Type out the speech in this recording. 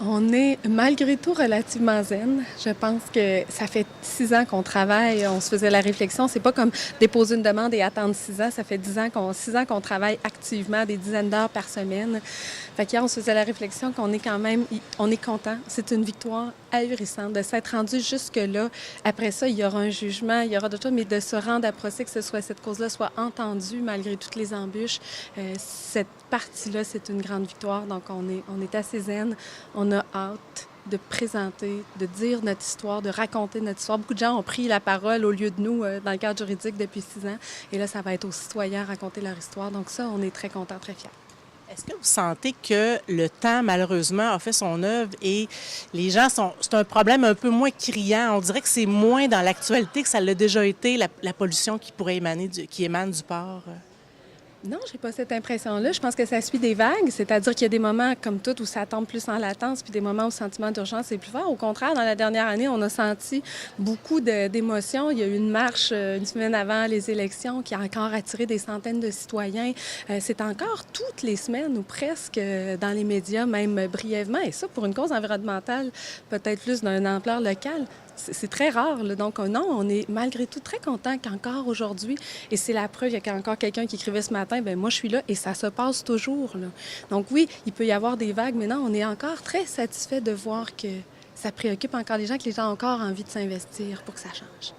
On est malgré tout relativement zen. Je pense que ça fait 6 ans qu'on travaille. On se faisait la réflexion. C'est pas comme déposer une demande et attendre 6 ans. Ça fait 6 ans qu'on travaille activement, des dizaines d'heures par semaine. Fait qu'hier, on se faisait la réflexion qu'on est quand même, on est content. C'est une victoire ahurissante de s'être rendu jusque-là. Après ça, il y aura un jugement, il y aura d'autres choses, mais de se rendre à procès, que cette cause-là soit entendue malgré toutes les embûches. Cette partie-là, c'est une grande victoire. Donc, on est assez zen. On a hâte de présenter, de dire notre histoire, de raconter notre histoire. Beaucoup de gens ont pris la parole au lieu de nous dans le cadre juridique depuis 6 ans. Et là, ça va être aux citoyens à raconter leur histoire. Donc ça, on est très contents, très fiers. Est-ce que vous sentez que le temps, malheureusement, a fait son œuvre et les gens sont... C'est un problème un peu moins criant. On dirait que c'est moins dans l'actualité que ça l'a déjà été, la pollution qui pourrait émaner qui émane du port. Non, j'ai pas cette impression-là. Je pense que ça suit des vagues, c'est-à-dire qu'il y a des moments comme tout où ça tombe plus en latence, puis des moments où le sentiment d'urgence est plus fort. Au contraire, dans la dernière année, on a senti beaucoup d'émotions. Il y a eu une marche une semaine avant les élections qui a encore attiré des centaines de citoyens. C'est encore toutes les semaines ou presque dans les médias, même brièvement. Et ça, pour une cause environnementale, peut-être plus d'une ampleur locale, c'est très rare. Là. Donc, non, on est malgré tout très content qu'encore aujourd'hui, et c'est la preuve, il y a encore quelqu'un qui écrivait ce matin, bien, moi, je suis là et ça se passe toujours. Là. Donc, oui, il peut y avoir des vagues, mais non, on est encore très satisfait de voir que ça préoccupe encore les gens, que les gens ont encore envie de s'investir pour que ça change.